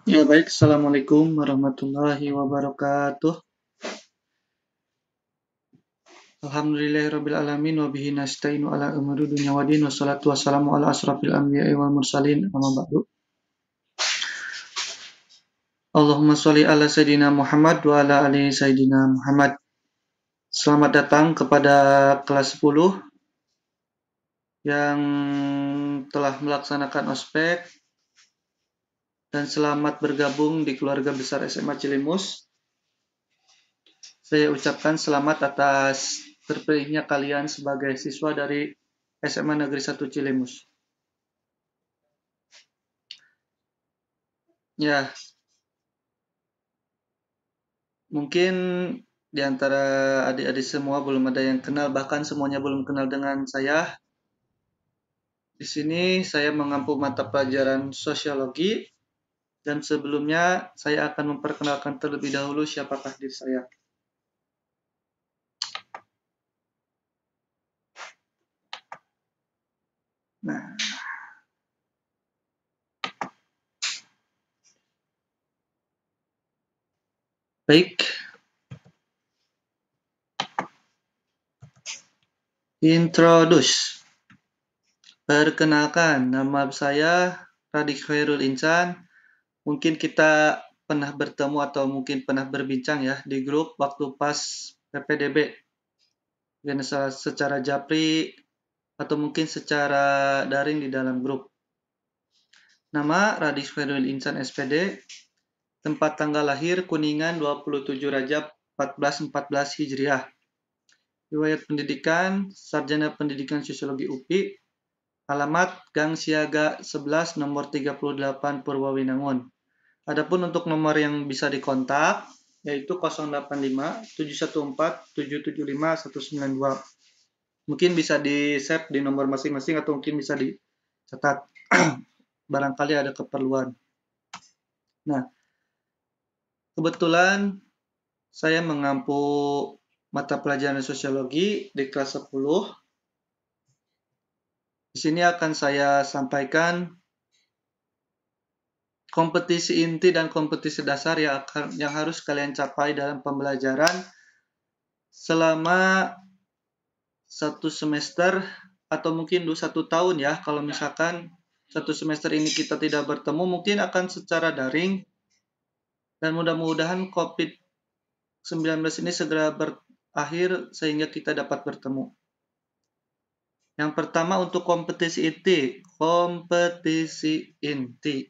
Ya baik, Assalamualaikum warahmatullahi wabarakatuh. Alhamdulillahirrabbilalamin wabihi nasta'inu ala umuri dunya wa din wassalatu wassalamu ala asrafil anbiya'i wal mursalin amma ba'du. Allahumma sholli ala Sayyidina Muhammad wa ala ali Sayyidina Muhammad. Selamat datang kepada kelas 10 yang telah melaksanakan ospek dan selamat bergabung di keluarga besar SMA Cilimus. Saya ucapkan selamat atas terpilihnya kalian sebagai siswa dari SMA Negeri 1 Cilimus. Ya, mungkin di antara adik-adik semua belum ada yang kenal, bahkan semuanya belum kenal dengan saya. Di sini saya mengampu mata pelajaran sosiologi, dan sebelumnya saya akan memperkenalkan terlebih dahulu siapakah diri saya. Nah, baik. Introduce. Perkenalkan, nama saya Radik Khairul Insan. Mungkin kita pernah bertemu atau mungkin pernah berbincang ya di grup waktu pas PPDB. Dan secara japri atau mungkin secara daring di dalam grup. Nama Radik Khairul Insan SPD. Tempat tanggal lahir Kuningan 27 Rajab 1414 Hijriah. Riwayat pendidikan Sarjana Pendidikan Sosiologi UPI. Alamat Gang Siaga 11 nomor 38 Purwawinangun. Adapun untuk nomor yang bisa dikontak yaitu 085 714 775 192. Mungkin bisa di-save di nomor masing-masing atau mungkin bisa dicatat. Barangkali ada keperluan. Nah, kebetulan saya mengampu mata pelajaran sosiologi di kelas 10. Di sini akan saya sampaikan kompetisi inti dan kompetisi dasar yang harus kalian capai dalam pembelajaran selama satu semester atau mungkin 1 tahun ya. Kalau misalkan satu semester ini kita tidak bertemu, mungkin akan secara daring, dan mudah-mudahan COVID-19 ini segera berakhir sehingga kita dapat bertemu. Yang pertama untuk kompetisi inti.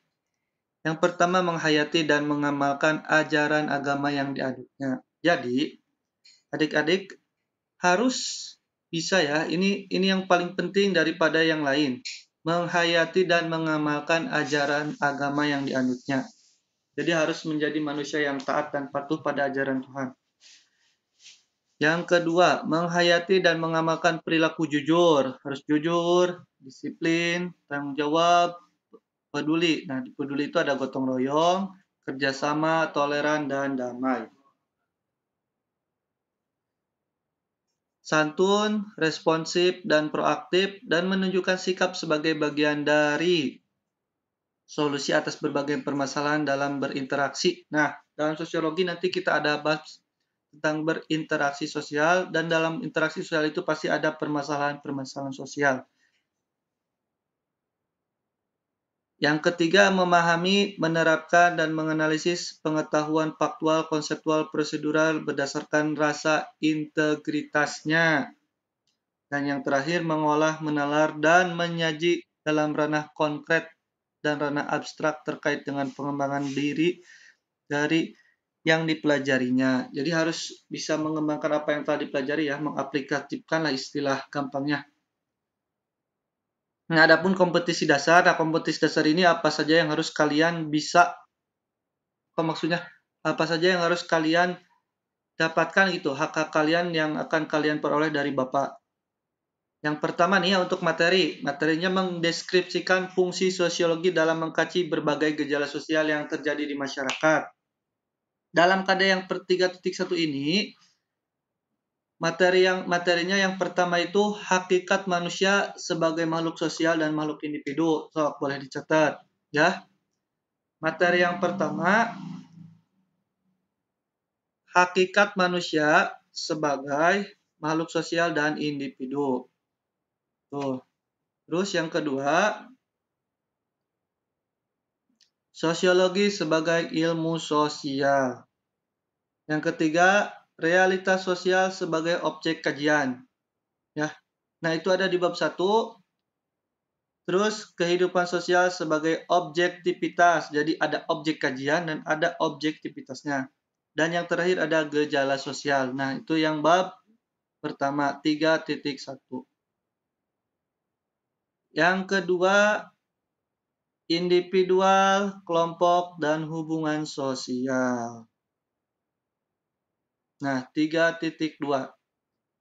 Yang pertama menghayati dan mengamalkan ajaran agama yang dianutnya. Jadi, adik-adik harus bisa ya, ini yang paling penting daripada yang lain. Menghayati dan mengamalkan ajaran agama yang dianutnya. Jadi harus menjadi manusia yang taat dan patuh pada ajaran Tuhan. Yang kedua, menghayati dan mengamalkan perilaku jujur. Harus jujur, disiplin, tanggung jawab, peduli. Nah, di peduli itu ada gotong royong, kerjasama, toleran, dan damai. Santun, responsif, dan proaktif, dan menunjukkan sikap sebagai bagian dari solusi atas berbagai permasalahan dalam berinteraksi. Nah, dalam sosiologi nanti kita ada bahas tentang berinteraksi sosial, dan dalam interaksi sosial itu pasti ada permasalahan-permasalahan sosial. Yang ketiga, memahami, menerapkan, dan menganalisis pengetahuan faktual, konseptual, prosedural berdasarkan rasa integritasnya. Dan yang terakhir, mengolah, menalar, dan menyaji dalam ranah konkret dan ranah abstrak terkait dengan pengembangan diri dari yang dipelajarinya. Jadi harus bisa mengembangkan apa yang telah dipelajari ya, mengaplikasikanlah istilah gampangnya. Nah, adapun kompetisi dasar, kompetisi dasar ini apa saja yang harus kalian bisa, maksudnya apa saja yang harus kalian dapatkan gitu, hak-hak kalian yang akan kalian peroleh dari Bapak. Yang pertama nih ya, untuk materinya mendeskripsikan fungsi sosiologi dalam mengkaji berbagai gejala sosial yang terjadi di masyarakat. Dalam KD yang per 3.1 ini, materinya yang pertama itu hakikat manusia sebagai makhluk sosial dan makhluk individu. So, boleh dicatat ya. Materi yang pertama, hakikat manusia sebagai makhluk sosial dan individu. Tuh. Terus yang kedua, sosiologi sebagai ilmu sosial. Yang ketiga, realitas sosial sebagai objek kajian. Ya. Nah, itu ada di bab 1. Terus kehidupan sosial sebagai objektivitas. Jadi ada objek kajian dan ada objektivitasnya. Dan yang terakhir ada gejala sosial. Nah, itu yang bab pertama 3.1. Yang kedua, individual, kelompok, dan hubungan sosial. Nah, 3.2.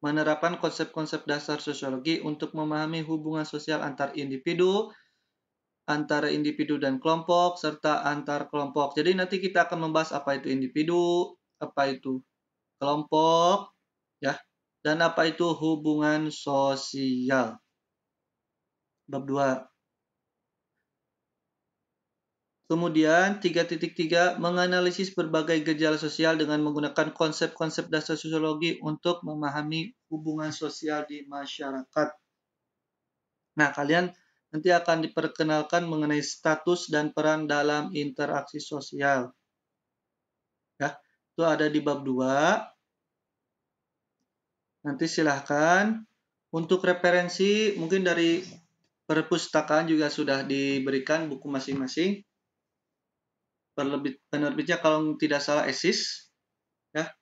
Menerapkan konsep-konsep dasar sosiologi untuk memahami hubungan sosial antar individu, antara individu dan kelompok, serta antar kelompok. Jadi nanti kita akan membahas apa itu individu, apa itu kelompok, ya, dan apa itu hubungan sosial. Bab 2. Kemudian 3.3 menganalisis berbagai gejala sosial dengan menggunakan konsep-konsep dasar sosiologi untuk memahami hubungan sosial di masyarakat. Nah, kalian nanti akan diperkenalkan mengenai status dan peran dalam interaksi sosial. Ya, itu ada di bab 2. Nanti silahkan. Untuk referensi mungkin dari perpustakaan juga sudah diberikan buku masing-masing. Penerbitnya kalau tidak salah ESIS, ya,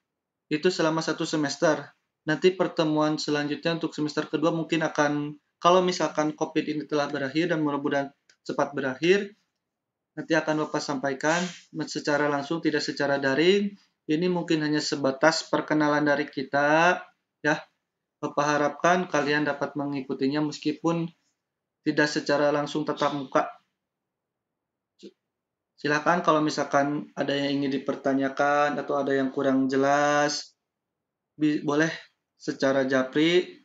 itu selama 1 semester. Nanti pertemuan selanjutnya untuk semester kedua mungkin akan, kalau misalkan COVID ini telah berakhir dan mudah-mudahan cepat berakhir, nanti akan Bapak sampaikan secara langsung, tidak secara daring. Ini mungkin hanya sebatas perkenalan dari kita, ya. Bapak harapkan kalian dapat mengikutinya meskipun tidak secara langsung tatap muka. Silakan kalau misalkan ada yang ingin dipertanyakan atau ada yang kurang jelas, boleh secara japri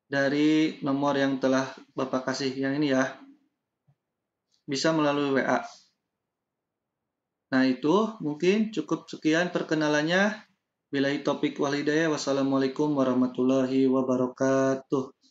dari nomor yang telah Bapak kasih yang ini ya. Bisa melalui WA. Nah, itu mungkin cukup sekian perkenalannya. Billahi taufik wal hidayah. Wassalamualaikum warahmatullahi wabarakatuh.